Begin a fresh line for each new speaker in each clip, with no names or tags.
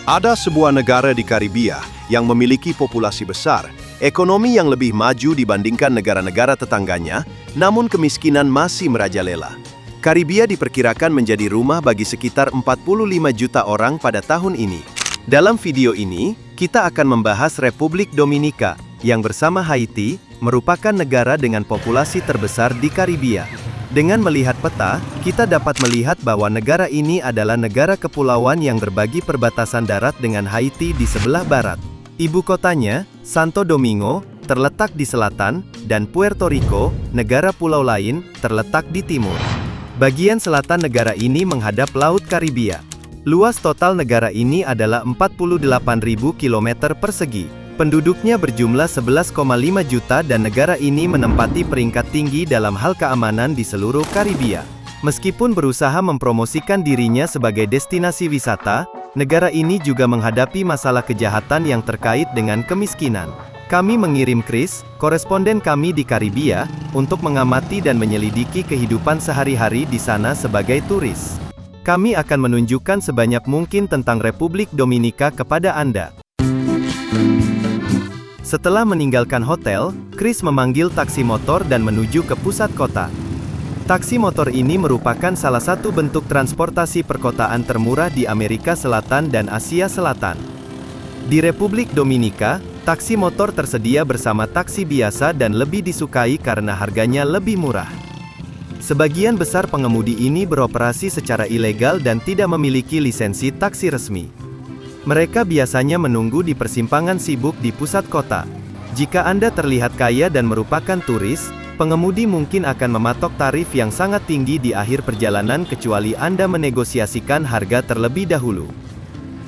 Ada sebuah negara di Karibia yang memiliki populasi besar, ekonomi yang lebih maju dibandingkan negara-negara tetangganya, namun kemiskinan masih merajalela. Karibia diperkirakan menjadi rumah bagi sekitar 45 juta orang pada tahun ini. Dalam video ini, kita akan membahas Republik Dominika, yang bersama Haiti, merupakan negara dengan populasi terbesar di Karibia. Dengan melihat peta, kita dapat melihat bahwa negara ini adalah negara kepulauan yang berbagi perbatasan darat dengan Haiti di sebelah barat. Ibu kotanya, Santo Domingo, terletak di selatan, dan Puerto Rico, negara pulau lain, terletak di timur. Bagian selatan negara ini menghadap Laut Karibia. Luas total negara ini adalah 48.000 km persegi. Penduduknya berjumlah 11,5 juta dan negara ini menempati peringkat tinggi dalam hal keamanan di seluruh Karibia. Meskipun berusaha mempromosikan dirinya sebagai destinasi wisata, negara ini juga menghadapi masalah kejahatan yang terkait dengan kemiskinan. Kami mengirim Chris, koresponden kami di Karibia, untuk mengamati dan menyelidiki kehidupan sehari-hari di sana sebagai turis. Kami akan menunjukkan sebanyak mungkin tentang Republik Dominika kepada Anda. Setelah meninggalkan hotel, Chris memanggil taksi motor dan menuju ke pusat kota. Taksi motor ini merupakan salah satu bentuk transportasi perkotaan termurah di Amerika Selatan dan Asia Selatan. Di Republik Dominika, taksi motor tersedia bersama taksi biasa dan lebih disukai karena harganya lebih murah. Sebagian besar pengemudi ini beroperasi secara ilegal dan tidak memiliki lisensi taksi resmi. Mereka biasanya menunggu di persimpangan sibuk di pusat kota. Jika Anda terlihat kaya dan merupakan turis, pengemudi mungkin akan mematok tarif yang sangat tinggi di akhir perjalanan kecuali Anda menegosiasikan harga terlebih dahulu.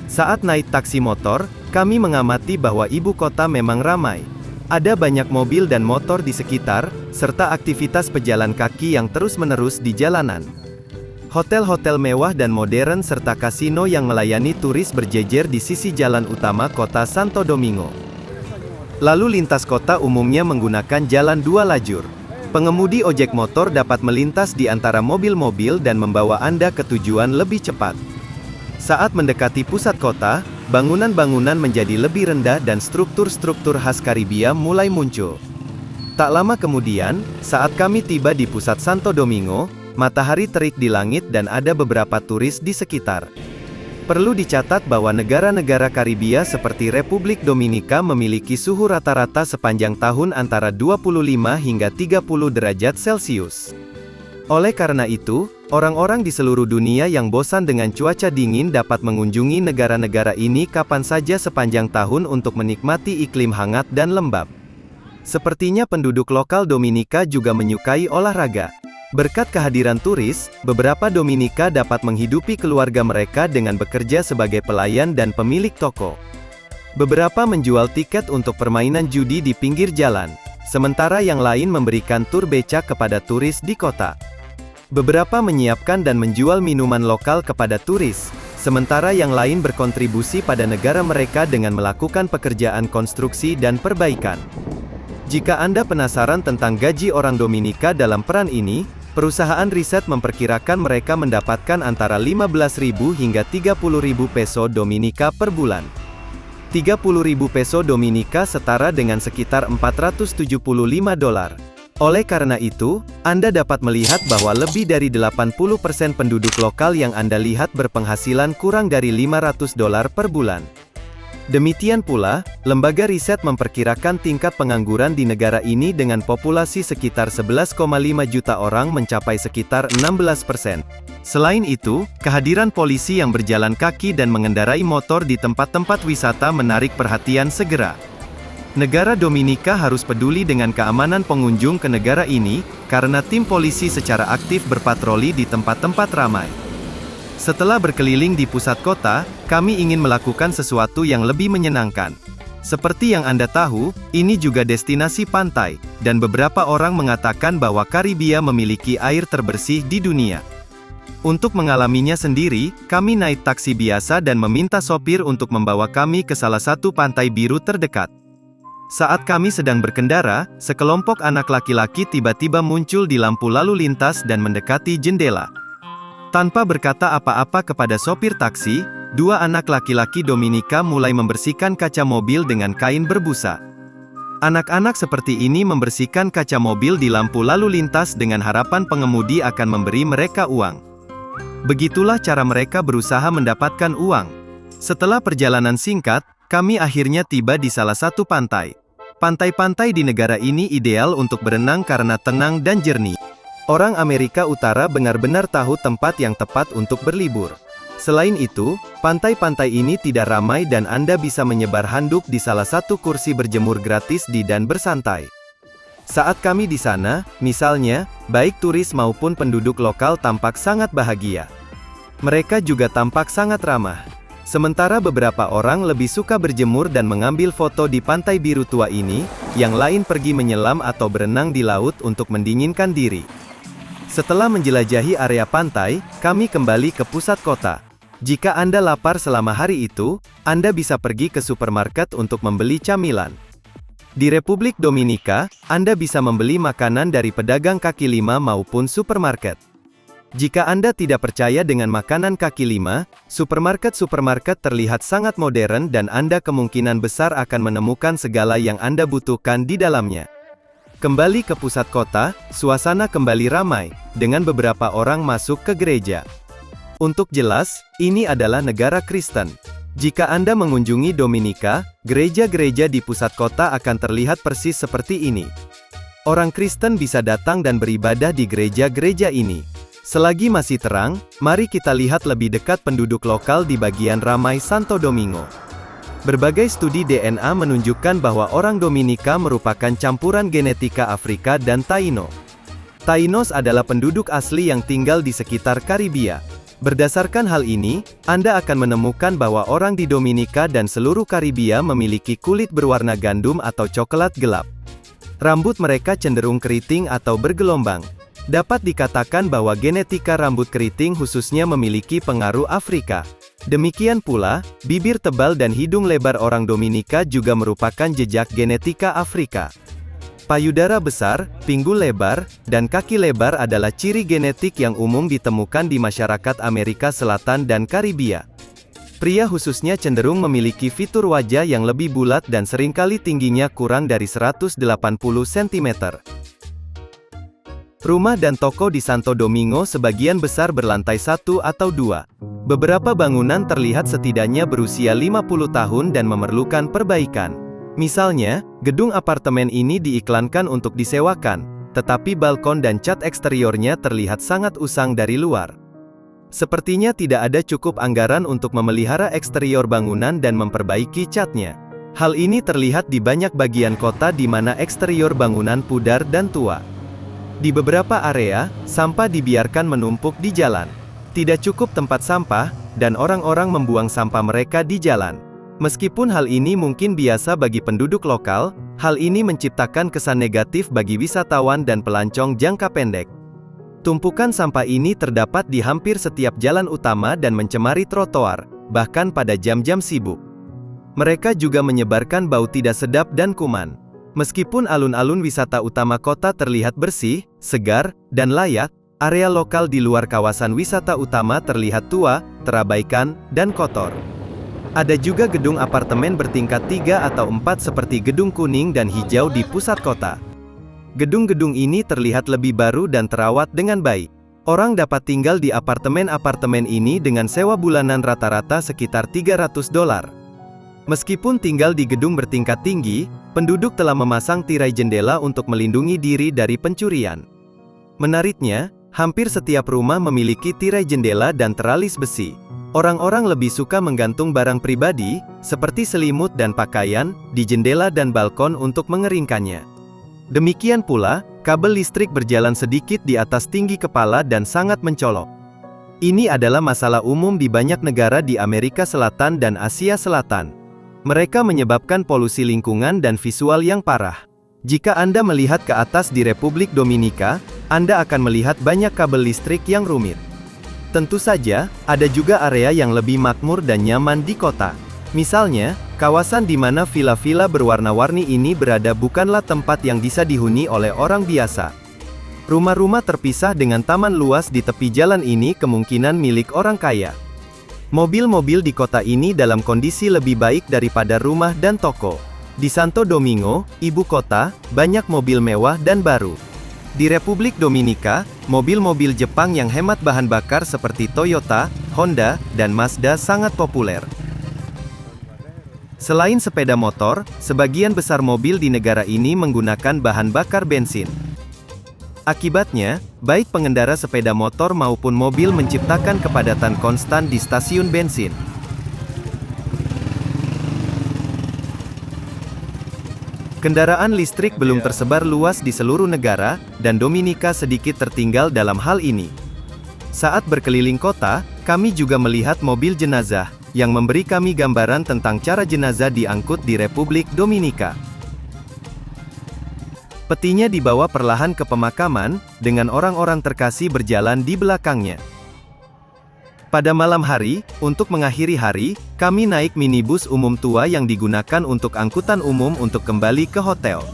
Saat naik taksi motor, kami mengamati bahwa ibu kota memang ramai. Ada banyak mobil dan motor di sekitar, serta aktivitas pejalan kaki yang terus-menerus di jalanan. Hotel-hotel mewah dan modern serta kasino yang melayani turis berjejer di sisi jalan utama kota Santo Domingo. Lalu lintas kota umumnya menggunakan jalan dua lajur. Pengemudi ojek motor dapat melintas di antara mobil-mobil dan membawa Anda ke tujuan lebih cepat. Saat mendekati pusat kota, bangunan-bangunan menjadi lebih rendah dan struktur-struktur khas Karibia mulai muncul. Tak lama kemudian, saat kami tiba di pusat Santo Domingo, matahari terik di langit dan ada beberapa turis di sekitar. Perlu dicatat bahwa negara-negara Karibia seperti Republik Dominika memiliki suhu rata-rata sepanjang tahun antara 25 hingga 30 derajat Celcius. Oleh karena itu, orang-orang di seluruh dunia yang bosan dengan cuaca dingin dapat mengunjungi negara-negara ini kapan saja sepanjang tahun untuk menikmati iklim hangat dan lembab. Sepertinya penduduk lokal Dominika juga menyukai olahraga. Berkat kehadiran turis, beberapa Dominika dapat menghidupi keluarga mereka dengan bekerja sebagai pelayan dan pemilik toko. Beberapa menjual tiket untuk permainan judi di pinggir jalan, sementara yang lain memberikan tur becak kepada turis di kota. Beberapa menyiapkan dan menjual minuman lokal kepada turis, sementara yang lain berkontribusi pada negara mereka dengan melakukan pekerjaan konstruksi dan perbaikan. Jika Anda penasaran tentang gaji orang Dominika dalam peran ini, perusahaan riset memperkirakan mereka mendapatkan antara 15.000 hingga 30.000 peso Dominika per bulan. 30.000 peso Dominika setara dengan sekitar 475 dolar. Oleh karena itu, Anda dapat melihat bahwa lebih dari 80% penduduk lokal yang Anda lihat berpenghasilan kurang dari 500 dolar per bulan. Demikian pula, lembaga riset memperkirakan tingkat pengangguran di negara ini dengan populasi sekitar 11,5 juta orang mencapai sekitar 16%. Selain itu, kehadiran polisi yang berjalan kaki dan mengendarai motor di tempat-tempat wisata menarik perhatian segera. Negara Dominika harus peduli dengan keamanan pengunjung ke negara ini, karena tim polisi secara aktif berpatroli di tempat-tempat ramai. Setelah berkeliling di pusat kota, kami ingin melakukan sesuatu yang lebih menyenangkan. Seperti yang Anda tahu, ini juga destinasi pantai, dan beberapa orang mengatakan bahwa Karibia memiliki air terbersih di dunia. Untuk mengalaminya sendiri, kami naik taksi biasa dan meminta sopir untuk membawa kami ke salah satu pantai biru terdekat. Saat kami sedang berkendara, sekelompok anak laki-laki tiba-tiba muncul di lampu lalu lintas dan mendekati jendela. Tanpa berkata apa-apa kepada sopir taksi, Dua anak laki-laki Dominika mulai membersihkan kaca mobil dengan kain berbusa. Anak-anak seperti ini membersihkan kaca mobil di lampu lalu lintas dengan harapan pengemudi akan memberi mereka uang. Begitulah cara mereka berusaha mendapatkan uang. Setelah perjalanan singkat, kami akhirnya tiba di salah satu pantai. Pantai-pantai di negara ini ideal untuk berenang karena tenang dan jernih. Orang Amerika Utara benar-benar tahu tempat yang tepat untuk berlibur. Selain itu, pantai-pantai ini tidak ramai dan Anda bisa menyebar handuk di salah satu kursi berjemur gratis dan bersantai. Saat kami di sana, misalnya, baik turis maupun penduduk lokal tampak sangat bahagia. Mereka juga tampak sangat ramah. Sementara beberapa orang lebih suka berjemur dan mengambil foto di pantai biru tua ini, yang lain pergi menyelam atau berenang di laut untuk mendinginkan diri. Setelah menjelajahi area pantai, kami kembali ke pusat kota. Jika Anda lapar selama hari itu, Anda bisa pergi ke supermarket untuk membeli camilan. Di Republik Dominika, Anda bisa membeli makanan dari pedagang kaki lima maupun supermarket. Jika Anda tidak percaya dengan makanan kaki lima, supermarket-supermarket terlihat sangat modern dan Anda kemungkinan besar akan menemukan segala yang Anda butuhkan di dalamnya. Kembali ke pusat kota, suasana kembali ramai, dengan beberapa orang masuk ke gereja. Untuk jelas, ini adalah negara Kristen. Jika Anda mengunjungi Dominika, gereja-gereja di pusat kota akan terlihat persis seperti ini. Orang Kristen bisa datang dan beribadah di gereja-gereja ini. Selagi masih terang, mari kita lihat lebih dekat penduduk lokal di bagian ramai Santo Domingo. Berbagai studi DNA menunjukkan bahwa orang Dominika merupakan campuran genetika Afrika dan Taino. Tainos adalah penduduk asli yang tinggal di sekitar Karibia. Berdasarkan hal ini, Anda akan menemukan bahwa orang di Dominika dan seluruh Karibia memiliki kulit berwarna gandum atau coklat gelap. Rambut mereka cenderung keriting atau bergelombang. Dapat dikatakan bahwa genetika rambut keriting khususnya memiliki pengaruh Afrika. Demikian pula, bibir tebal dan hidung lebar orang Dominika juga merupakan jejak genetika Afrika. Payudara besar, pinggul lebar, dan kaki lebar adalah ciri genetik yang umum ditemukan di masyarakat Amerika Selatan dan Karibia. Pria khususnya cenderung memiliki fitur wajah yang lebih bulat dan seringkali tingginya kurang dari 180 cm. Rumah dan toko di Santo Domingo sebagian besar berlantai 1 atau 2. Beberapa bangunan terlihat setidaknya berusia 50 tahun dan memerlukan perbaikan. Misalnya, gedung apartemen ini diiklankan untuk disewakan, tetapi balkon dan cat eksteriornya terlihat sangat usang dari luar. Sepertinya tidak ada cukup anggaran untuk memelihara eksterior bangunan dan memperbaiki catnya. Hal ini terlihat di banyak bagian kota di mana eksterior bangunan pudar dan tua. Di beberapa area, sampah dibiarkan menumpuk di jalan. Tidak cukup tempat sampah, dan orang-orang membuang sampah mereka di jalan. Meskipun hal ini mungkin biasa bagi penduduk lokal, hal ini menciptakan kesan negatif bagi wisatawan dan pelancong jangka pendek. Tumpukan sampah ini terdapat di hampir setiap jalan utama dan mencemari trotoar, bahkan pada jam-jam sibuk. Mereka juga menyebarkan bau tidak sedap dan kuman. Meskipun alun-alun wisata utama kota terlihat bersih, segar, dan layak, area lokal di luar kawasan wisata utama terlihat tua, terabaikan, dan kotor. Ada juga gedung apartemen bertingkat 3 atau 4 seperti gedung kuning dan hijau di pusat kota. Gedung-gedung ini terlihat lebih baru dan terawat dengan baik. Orang dapat tinggal di apartemen-apartemen ini dengan sewa bulanan rata-rata sekitar $300. Meskipun tinggal di gedung bertingkat tinggi, penduduk telah memasang tirai jendela untuk melindungi diri dari pencurian. Menariknya, hampir setiap rumah memiliki tirai jendela dan teralis besi. Orang-orang lebih suka menggantung barang pribadi, seperti selimut dan pakaian, di jendela dan balkon untuk mengeringkannya. Demikian pula, kabel listrik berjalan sedikit di atas tinggi kepala dan sangat mencolok. Ini adalah masalah umum di banyak negara di Amerika Selatan dan Asia Selatan. Mereka menyebabkan polusi lingkungan dan visual yang parah. Jika Anda melihat ke atas di Republik Dominika, Anda akan melihat banyak kabel listrik yang rumit. Tentu saja, ada juga area yang lebih makmur dan nyaman di kota. Misalnya, kawasan di mana villa-villa berwarna-warni ini berada bukanlah tempat yang bisa dihuni oleh orang biasa. Rumah-rumah terpisah dengan taman luas di tepi jalan ini kemungkinan milik orang kaya. Mobil-mobil di kota ini dalam kondisi lebih baik daripada rumah dan toko. Di Santo Domingo, ibu kota, banyak mobil mewah dan baru. Di Republik Dominika, mobil-mobil Jepang yang hemat bahan bakar seperti Toyota, Honda, dan Mazda sangat populer. Selain sepeda motor, sebagian besar mobil di negara ini menggunakan bahan bakar bensin. Akibatnya, baik pengendara sepeda motor maupun mobil menciptakan kepadatan konstan di stasiun bensin. Kendaraan listrik belum tersebar luas di seluruh negara, dan Dominika sedikit tertinggal dalam hal ini. Saat berkeliling kota, kami juga melihat mobil jenazah, yang memberi kami gambaran tentang cara jenazah diangkut di Republik Dominika. Petinya dibawa perlahan ke pemakaman, dengan orang-orang terkasih berjalan di belakangnya. Pada malam hari, untuk mengakhiri hari, kami naik minibus umum tua yang digunakan untuk angkutan umum untuk kembali ke hotel.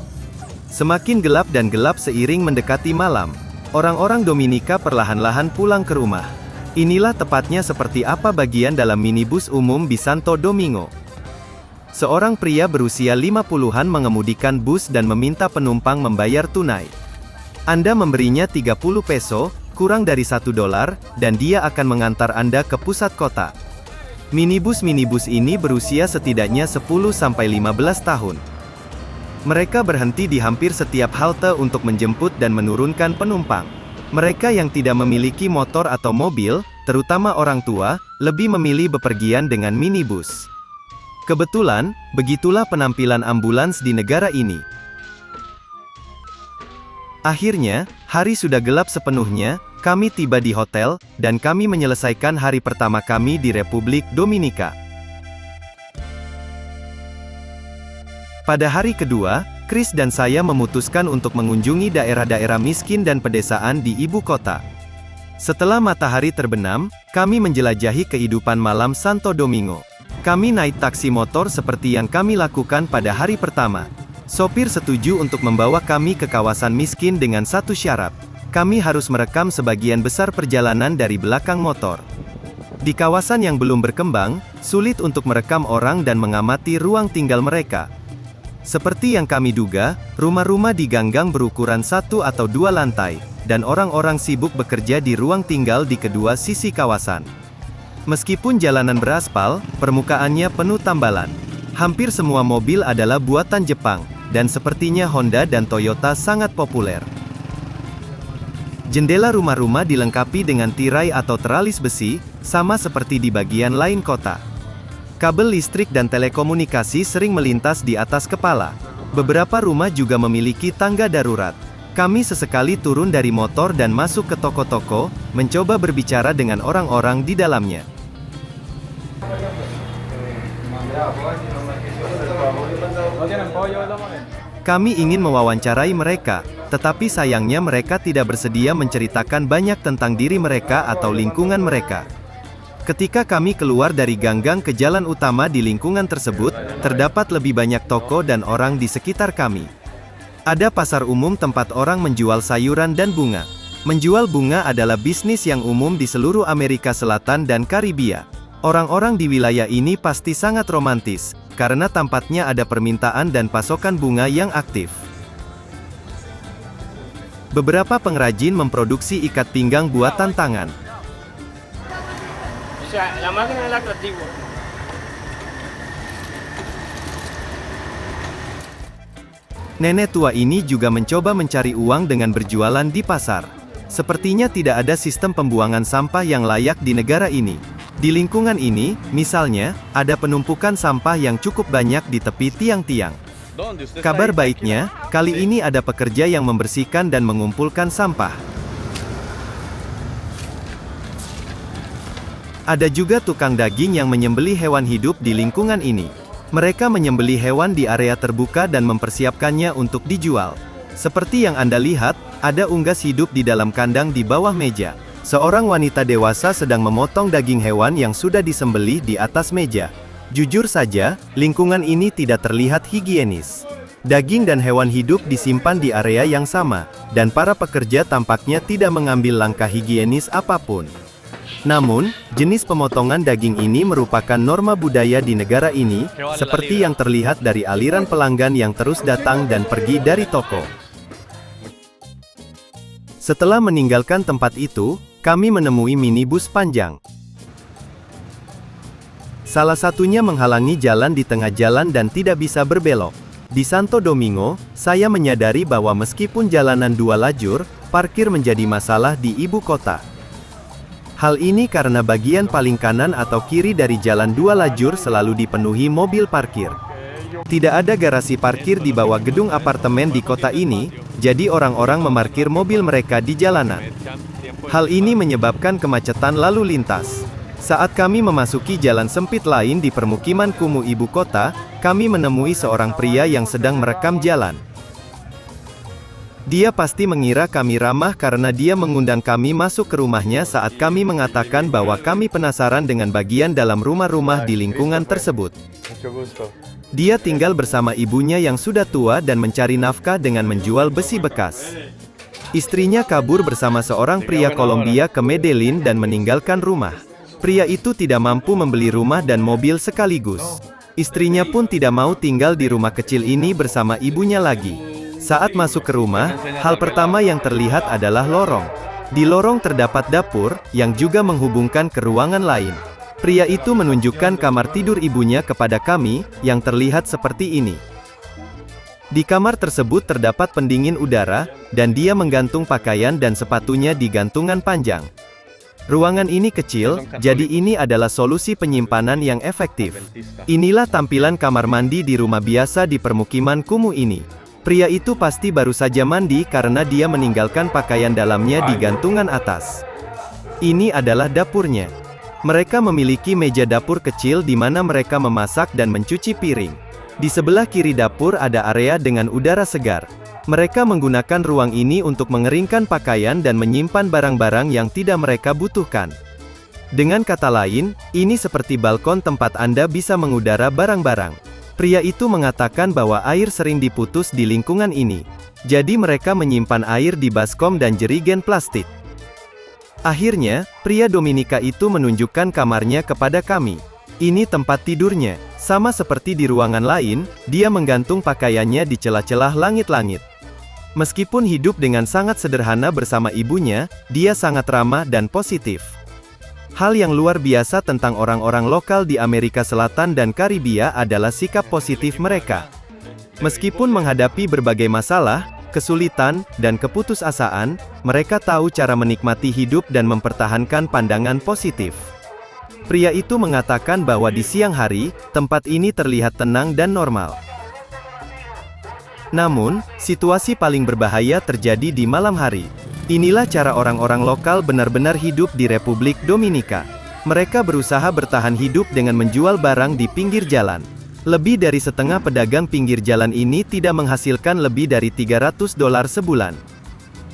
Semakin gelap dan gelap seiring mendekati malam, orang-orang Dominika perlahan-lahan pulang ke rumah. Inilah tepatnya seperti apa bagian dalam minibus umum di Santo Domingo. Seorang pria berusia 50-an mengemudikan bus dan meminta penumpang membayar tunai. Anda memberinya 30 peso, kurang dari $1, dan dia akan mengantar Anda ke pusat kota. Minibus-minibus ini berusia setidaknya 10-15 tahun. Mereka berhenti di hampir setiap halte untuk menjemput dan menurunkan penumpang. Mereka yang tidak memiliki motor atau mobil, terutama orang tua, lebih memilih bepergian dengan minibus. Kebetulan, begitulah penampilan ambulans di negara ini. Akhirnya, hari sudah gelap sepenuhnya, kami tiba di hotel, dan kami menyelesaikan hari pertama kami di Republik Dominika. Pada hari kedua, Chris dan saya memutuskan untuk mengunjungi daerah-daerah miskin dan pedesaan di ibu kota. Setelah matahari terbenam, kami menjelajahi kehidupan malam Santo Domingo. Kami naik taksi motor seperti yang kami lakukan pada hari pertama. Sopir setuju untuk membawa kami ke kawasan miskin dengan satu syarat. Kami harus merekam sebagian besar perjalanan dari belakang motor. Di kawasan yang belum berkembang, sulit untuk merekam orang dan mengamati ruang tinggal mereka. Seperti yang kami duga, rumah-rumah di ganggang berukuran 1 atau 2 lantai, dan orang-orang sibuk bekerja di ruang tinggal di kedua sisi kawasan. Meskipun jalanan beraspal, permukaannya penuh tambalan. Hampir semua mobil adalah buatan Jepang, dan sepertinya Honda dan Toyota sangat populer. Jendela rumah-rumah dilengkapi dengan tirai atau teralis besi, sama seperti di bagian lain kota. Kabel listrik dan telekomunikasi sering melintas di atas kepala. Beberapa rumah juga memiliki tangga darurat. Kami sesekali turun dari motor dan masuk ke toko-toko, mencoba berbicara dengan orang-orang di dalamnya. Kami ingin mewawancarai mereka, tetapi sayangnya mereka tidak bersedia menceritakan banyak tentang diri mereka atau lingkungan mereka. Ketika kami keluar dari ganggang ke jalan utama di lingkungan tersebut, terdapat lebih banyak toko dan orang di sekitar kami. Ada pasar umum tempat orang menjual sayuran dan bunga. Menjual bunga adalah bisnis yang umum di seluruh Amerika Selatan dan Karibia. Orang-orang di wilayah ini pasti sangat romantis, karena tampaknya ada permintaan dan pasokan bunga yang aktif. Beberapa pengrajin memproduksi ikat pinggang buatan tangan. Nenek tua ini juga mencoba mencari uang dengan berjualan di pasar. Sepertinya tidak ada sistem pembuangan sampah yang layak di negara ini. Di lingkungan ini, misalnya, ada penumpukan sampah yang cukup banyak di tepi tiang-tiang. Kabar baiknya, kali ini ada pekerja yang membersihkan dan mengumpulkan sampah. Ada juga tukang daging yang menyembelih hewan hidup di lingkungan ini. Mereka menyembelih hewan di area terbuka dan mempersiapkannya untuk dijual. Seperti yang Anda lihat, ada unggas hidup di dalam kandang di bawah meja. Seorang wanita dewasa sedang memotong daging hewan yang sudah disembelih di atas meja. Jujur saja, lingkungan ini tidak terlihat higienis. Daging dan hewan hidup disimpan di area yang sama, dan para pekerja tampaknya tidak mengambil langkah higienis apapun. Namun, jenis pemotongan daging ini merupakan norma budaya di negara ini, seperti yang terlihat dari aliran pelanggan yang terus datang dan pergi dari toko. Setelah meninggalkan tempat itu, kami menemui minibus panjang. Salah satunya menghalangi jalan di tengah jalan dan tidak bisa berbelok. Di Santo Domingo, saya menyadari bahwa meskipun jalanan dua lajur, parkir menjadi masalah di ibu kota. Hal ini karena bagian paling kanan atau kiri dari jalan dua lajur selalu dipenuhi mobil parkir. Tidak ada garasi parkir di bawah gedung apartemen di kota ini, jadi orang-orang memarkir mobil mereka di jalanan. Hal ini menyebabkan kemacetan lalu lintas. Saat kami memasuki jalan sempit lain di permukiman kumuh ibu kota, kami menemui seorang pria yang sedang merekam jalan. Dia pasti mengira kami ramah karena dia mengundang kami masuk ke rumahnya saat kami mengatakan bahwa kami penasaran dengan bagian dalam rumah-rumah di lingkungan tersebut. Dia tinggal bersama ibunya yang sudah tua dan mencari nafkah dengan menjual besi bekas. Istrinya kabur bersama seorang pria Kolombia ke Medellin dan meninggalkan rumah. Pria itu tidak mampu membeli rumah dan mobil sekaligus. Istrinya pun tidak mau tinggal di rumah kecil ini bersama ibunya lagi. Saat masuk ke rumah, hal pertama yang terlihat adalah lorong. Di lorong terdapat dapur, yang juga menghubungkan ke ruangan lain. Pria itu menunjukkan kamar tidur ibunya kepada kami, yang terlihat seperti ini. Di kamar tersebut terdapat pendingin udara, dan dia menggantung pakaian dan sepatunya di gantungan panjang. Ruangan ini kecil, jadi ini adalah solusi penyimpanan yang efektif. Inilah tampilan kamar mandi di rumah biasa di permukiman kumuh ini. Pria itu pasti baru saja mandi karena dia meninggalkan pakaian dalamnya di gantungan atas. Ini adalah dapurnya. Mereka memiliki meja dapur kecil di mana mereka memasak dan mencuci piring. Di sebelah kiri dapur ada area dengan udara segar. Mereka menggunakan ruang ini untuk mengeringkan pakaian dan menyimpan barang-barang yang tidak mereka butuhkan. Dengan kata lain, ini seperti balkon tempat Anda bisa mengudara barang-barang. Pria itu mengatakan bahwa air sering diputus di lingkungan ini. Jadi mereka menyimpan air di baskom dan jerigen plastik. Akhirnya, pria Dominika itu menunjukkan kamarnya kepada kami. Ini tempat tidurnya. Sama seperti di ruangan lain, dia menggantung pakaiannya di celah-celah langit-langit. Meskipun hidup dengan sangat sederhana bersama ibunya, dia sangat ramah dan positif. Hal yang luar biasa tentang orang-orang lokal di Amerika Selatan dan Karibia adalah sikap positif mereka. Meskipun menghadapi berbagai masalah, kesulitan, dan keputusasaan, mereka tahu cara menikmati hidup dan mempertahankan pandangan positif. Pria itu mengatakan bahwa di siang hari, tempat ini terlihat tenang dan normal. Namun, situasi paling berbahaya terjadi di malam hari. Inilah cara orang-orang lokal benar-benar hidup di Republik Dominika. Mereka berusaha bertahan hidup dengan menjual barang di pinggir jalan. Lebih dari setengah pedagang pinggir jalan ini tidak menghasilkan lebih dari $300 sebulan.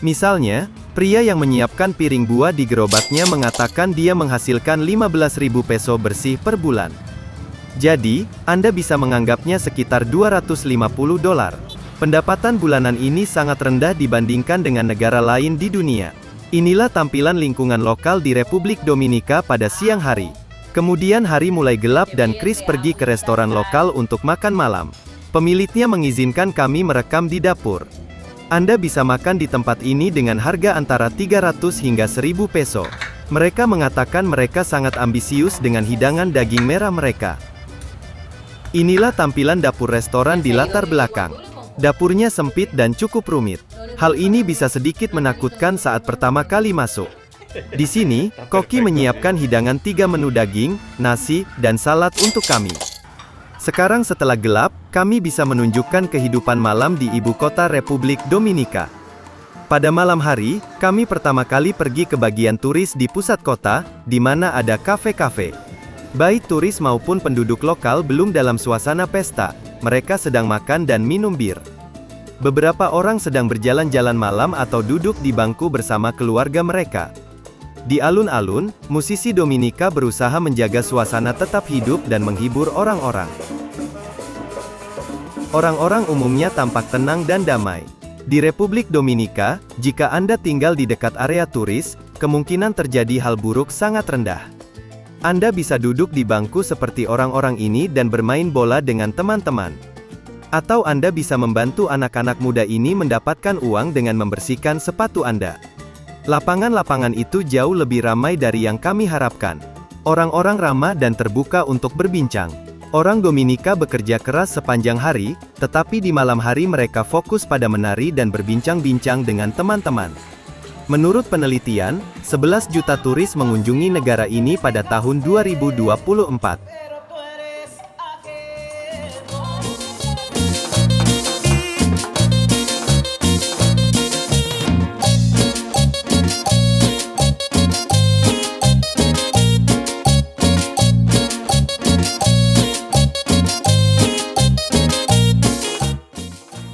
Misalnya, pria yang menyiapkan piring buah di gerobaknya mengatakan dia menghasilkan 15.000 peso bersih per bulan. Jadi, Anda bisa menganggapnya sekitar $250. Pendapatan bulanan ini sangat rendah dibandingkan dengan negara lain di dunia. Inilah tampilan lingkungan lokal di Republik Dominika pada siang hari. Kemudian hari mulai gelap dan Chris pergi ke restoran lokal untuk makan malam. Pemiliknya mengizinkan kami merekam di dapur. Anda bisa makan di tempat ini dengan harga antara 300 hingga 1.000 peso. Mereka mengatakan mereka sangat ambisius dengan hidangan daging merah mereka. Inilah tampilan dapur restoran di latar belakang. Dapurnya sempit dan cukup rumit. Hal ini bisa sedikit menakutkan saat pertama kali masuk. Di sini, koki menyiapkan hidangan 3 menu daging, nasi, dan salad untuk kami. Sekarang setelah gelap, kami bisa menunjukkan kehidupan malam di ibu kota Republik Dominika. Pada malam hari, kami pertama kali pergi ke bagian turis di pusat kota, di mana ada kafe-kafe. Baik turis maupun penduduk lokal belum dalam suasana pesta. Mereka sedang makan dan minum bir. Beberapa orang sedang berjalan-jalan malam atau duduk di bangku bersama keluarga mereka. Di alun-alun, musisi Dominika berusaha menjaga suasana tetap hidup dan menghibur orang-orang. Orang-orang umumnya tampak tenang dan damai. Di Republik Dominika, jika Anda tinggal di dekat area turis, kemungkinan terjadi hal buruk sangat rendah. Anda bisa duduk di bangku seperti orang-orang ini dan bermain bola dengan teman-teman. Atau Anda bisa membantu anak-anak muda ini mendapatkan uang dengan membersihkan sepatu Anda. Lapangan-lapangan itu jauh lebih ramai dari yang kami harapkan. Orang-orang ramah dan terbuka untuk berbincang. Orang Dominika bekerja keras sepanjang hari, tetapi di malam hari mereka fokus pada menari dan berbincang-bincang dengan teman-teman. Menurut penelitian, 11 juta turis mengunjungi negara ini pada tahun 2024.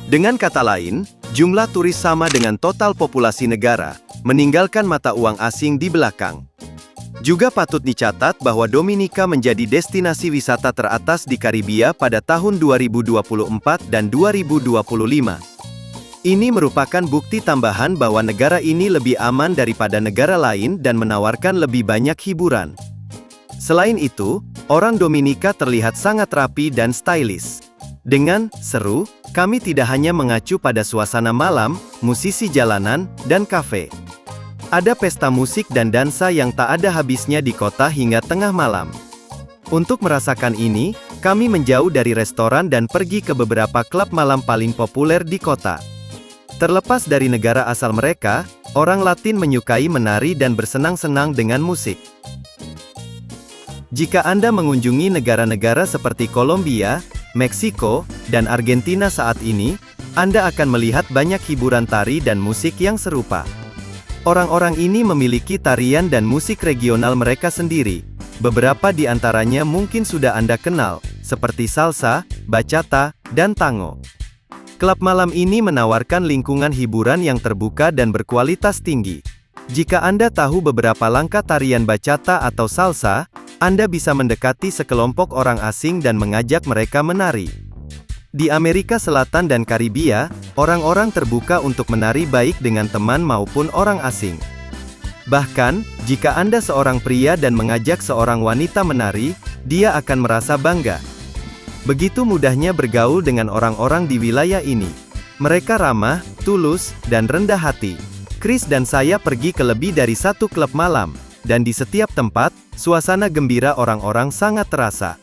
Dengan kata lain, jumlah turis sama dengan total populasi negara, meninggalkan mata uang asing di belakang. Juga patut dicatat bahwa Dominika menjadi destinasi wisata teratas di Karibia pada tahun 2024 dan 2025. Ini merupakan bukti tambahan bahwa negara ini lebih aman daripada negara lain dan menawarkan lebih banyak hiburan. Selain itu, orang Dominika terlihat sangat rapi dan stylish. Dengan seru, kami tidak hanya mengacu pada suasana malam, musisi jalanan, dan kafe. Ada pesta musik dan dansa yang tak ada habisnya di kota hingga tengah malam. Untuk merasakan ini, kami menjauh dari restoran dan pergi ke beberapa klub malam paling populer di kota. Terlepas dari negara asal mereka, orang Latin menyukai menari dan bersenang-senang dengan musik. Jika Anda mengunjungi negara-negara seperti Kolombia, Meksiko, dan Argentina saat ini, Anda akan melihat banyak hiburan tari dan musik yang serupa. Orang-orang ini memiliki tarian dan musik regional mereka sendiri. Beberapa di antaranya mungkin sudah Anda kenal, seperti salsa, bachata, dan tango. Klub malam ini menawarkan lingkungan hiburan yang terbuka dan berkualitas tinggi. Jika Anda tahu beberapa langkah tarian bachata atau salsa, Anda bisa mendekati sekelompok orang asing dan mengajak mereka menari. Di Amerika Selatan dan Karibia, orang-orang terbuka untuk menari baik dengan teman maupun orang asing. Bahkan, jika Anda seorang pria dan mengajak seorang wanita menari, dia akan merasa bangga. Begitu mudahnya bergaul dengan orang-orang di wilayah ini. Mereka ramah, tulus, dan rendah hati. Chris dan saya pergi ke lebih dari satu klub malam, dan di setiap tempat, suasana gembira orang-orang sangat terasa.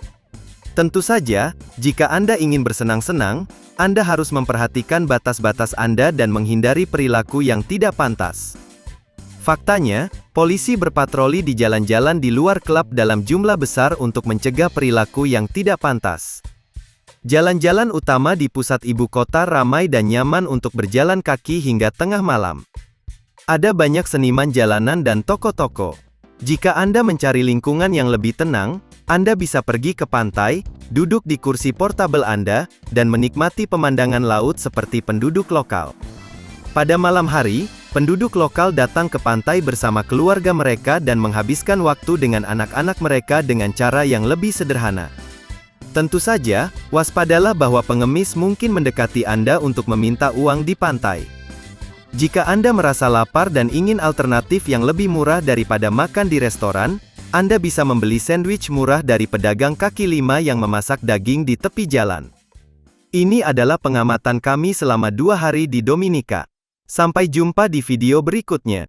Tentu saja, jika Anda ingin bersenang-senang, Anda harus memperhatikan batas-batas Anda dan menghindari perilaku yang tidak pantas. Faktanya, polisi berpatroli di jalan-jalan di luar klub dalam jumlah besar untuk mencegah perilaku yang tidak pantas. Jalan-jalan utama di pusat ibu kota ramai dan nyaman untuk berjalan kaki hingga tengah malam. Ada banyak seniman jalanan dan toko-toko. Jika Anda mencari lingkungan yang lebih tenang, Anda bisa pergi ke pantai, duduk di kursi portabel Anda, dan menikmati pemandangan laut seperti penduduk lokal. Pada malam hari, penduduk lokal datang ke pantai bersama keluarga mereka dan menghabiskan waktu dengan anak-anak mereka dengan cara yang lebih sederhana. Tentu saja, waspadalah bahwa pengemis mungkin mendekati Anda untuk meminta uang di pantai. Jika Anda merasa lapar dan ingin alternatif yang lebih murah daripada makan di restoran, Anda bisa membeli sandwich murah dari pedagang kaki lima yang memasak daging di tepi jalan. Ini adalah pengamatan kami selama 2 hari di Dominika. Sampai jumpa di video berikutnya.